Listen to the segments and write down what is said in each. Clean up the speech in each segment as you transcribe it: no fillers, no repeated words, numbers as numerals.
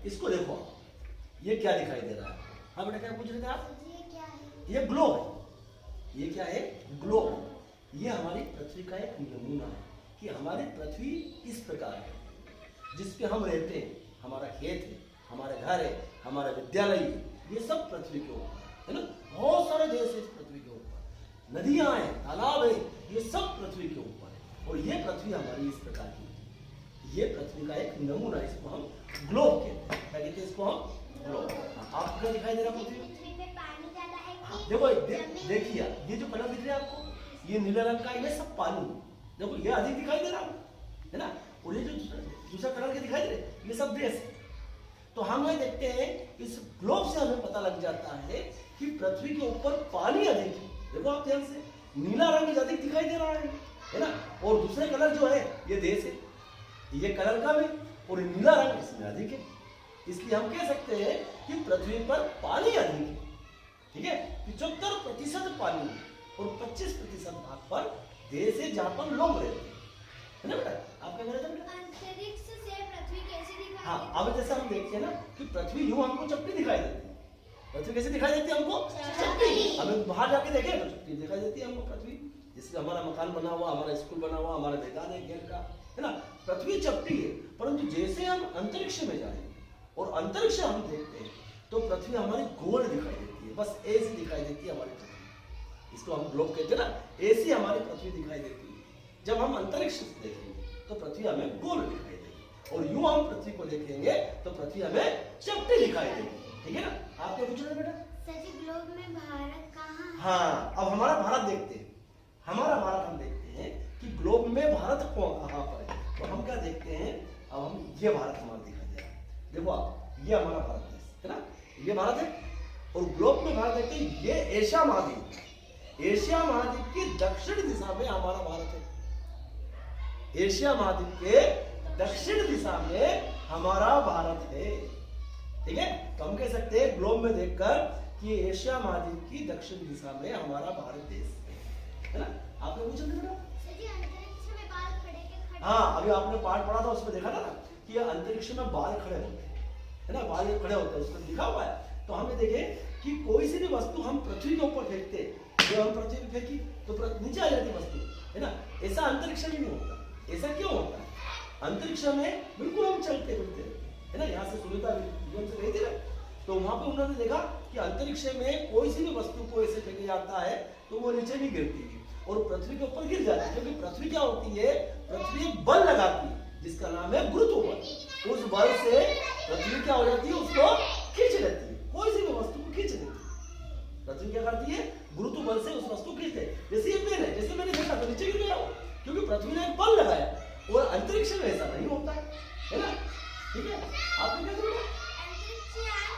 इसको देखो, ये क्या दिखाई दे रहा है? हाँ बेटा, क्या पूछ रहे थे आप? ये क्या है? ये ग्लोब है। ये क्या है? ग्लोब। ये हमारी पृथ्वी का एक नमूना है कि हमारी पृथ्वी इस प्रकार है, जिस पे हम रहते हैं। हमारा खेत है, हमारे घर है, हमारा विद्यालय है, ये सब पृथ्वी के ऊपर है ना। बहुत सारे देश है इस पृथ्वी के ऊपर, नदियां हैं, तालाब है, ये सब पृथ्वी के ऊपर है। और ये पृथ्वी हमारी इस प्रकार की है। ये पृथ्वी का एक नमूना, इसको हम ग्लोब कहते हैं। क्या कहते हैं इसको? हम ग्लोब। आपको क्या दिखाई दे रहा है पृथ्वी? पृथ्वी पे पानी ज्यादा है कि देखो, देखिए ये जो कलर दिख रहा है आपको, ये नीले रंग का, ये सब पानी। देखो ये अधिक दिखाई दे रहा है ना। और ये जो दूसरा कलर के दिखाई दे रहे, ये सब देश है। तो हम ये देखते हैं, इस ग्लोब से हमें पता लग जाता है कि पृथ्वी के ऊपर पानी अधिक है। देखो आप ध्यान से, नीला रंग अधिक दिखाई दे रहा है ना। और दूसरे कलर जो है ये देश है, ये कलर कम है और नीला रंग इसमें अधिक है। इसलिए हम कह सकते हैं कि पृथ्वी पर पानी अधिक है। ठीक है, 75% पानी और 25% भाग पर देश है जहां पर लोग रहते हैं ना बेटा। आप क्या कह रहे थे बेटा? अंतरिक्ष से पृथ्वी कैसे दिखाई हाँ, देती है? अब जैसे हम देखते हैं ना कि पृथ्वी यूं हमको चपटी दिखाई देती है। पृथ्वी कैसे दिखाई देती है हमको? चपटी। हमें बाहर जाके देखें तो चपटी दिखाई देती है हमको पृथ्वी, जिससे हमारा मकान बना हुआ, हमारा स्कूल बना हुआ, हमारा मैदान है खेल का, है ना। पृथ्वी चपटी है। परंतु जैसे हम अंतरिक्ष में जाएंगे और अंतरिक्ष हम देखते हैं तो पृथ्वी हमारी गोल दिखाई देती है, बस ऐसी दिखाई देती है हमारी पृथ्वी। इसको हम ग्लोब कहते हैं ना, ऐसी हमारी पृथ्वी दिखाई देती है। जब हम अंतरिक्ष से देखेंगे तो पृथ्वी हमें गोल दिखाई देगी, और यूं हम पृथ्वी को देखेंगे तो पृथ्वी हमें चपटी दिखाई देगी। ठीक है ना। आप क्या पूछ रहे थे बेटा? सच ग्लोब में भारत कहाँ है? हाँ, अब हमारा भारत देखते हैं। हमारा भारत हम देखते हैं कि ग्लोब में भारत कहाँ पर है। तो हम क्या देखते हैं, अब हम ये भारत हमारा दिखाई दे रहा है। देखो आप, ये हमारा भारत देश है ना, ये भारत है। और ग्लोब में भारत देखते हैं, ये एशिया महाद्वीप। एशिया महाद्वीप की दक्षिण दिशा में हमारा भारत है। एशिया महाद्वीप के दक्षिण दिशा में हमारा भारत है। ठीक है, तो हम कह सकते हैं ग्लोब में देखकर कि एशिया महाद्वीप की दक्षिण दिशा में हमारा भारत देश है ना। आपने पूछा था बेटा? सच ही अंतरिक्ष में बाल खड़े के खड़े। हाँ, अभी आपने पाठ पढ़ा था, उसमें देखा था ना कि ये अंतरिक्ष में बाल खड़े होते हैं, है ना। बाल ये खड़े होते हैं, उसमें लिखा हुआ है। तो हमें देखे कि कोई सी भी वस्तु हम पृथ्वी के ऊपर फेंकते हैं, जो हम पृथ्वी पे फेंकी तो नीचे आ जाती वस्तु, है ना। ऐसा अंतरिक्ष में नहीं होता। ऐसा क्यों होता है? अंतरिक्ष में बिल्कुल हम चलते फिरते है ना। यहाँ से सुनीता विलियम से गई थी ना, तो वहां पे उन्होंने देखा कि अंतरिक्ष में कोई सी भी वस्तु को ऐसे फेंका जाता है तो वो नीचे नहीं गिरती है और पृथ्वी के ऊपर गिर जाती है। क्योंकि पृथ्वी क्या होती है? पृथ्वी एक बल लगाती है जिसका नाम है गुरुत्व बल। उस बल से पृथ्वी क्या हो जाती है? उसको खींच लेती है, कोई सी भी वस्तु को खींच लेती है। पृथ्वी क्या करती है? गुरुत्व बल से उस वस्तु को खींचते है। जैसे ये पेन है, जैसे मैंने देखा तो नीचे गिर गया वो, क्योंकि पृथ्वी ने एक बल लगाया। और अंतरिक्ष में ऐसा नहीं होता है ना। ठीक है, आपने क्या देखा?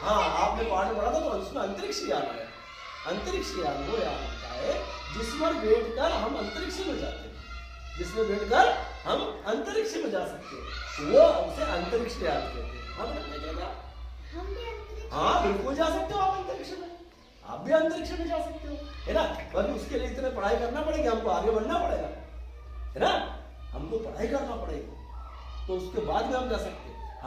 हाँ, आपने पाठ में पढ़ा था, तो उसमें अंतरिक्ष यान है। अंतरिक्ष यान वो यान होता है जिसमें बैठकर हम अंतरिक्ष में जाते हैं, जिसमें बैठकर हम अंतरिक्ष में जा सकते हैं, वो उसे अंतरिक्ष यान कहते हैं। हाँ बेटा, क्या? हम भी अंतरिक्ष। हाँ, बिल्कुल जा सकते हो आप अंतरिक्ष में। आप भी अंतरिक्ष में जा सकते हो, है ना। पर उसके लिए इतने पढ़ाई करना पड़ेगी, हमको आगे बढ़ना पड़ेगा, है ना। हमको पढ़ाई करना पड़ेगी, तो उसके बाद में हम जा सकते हैं।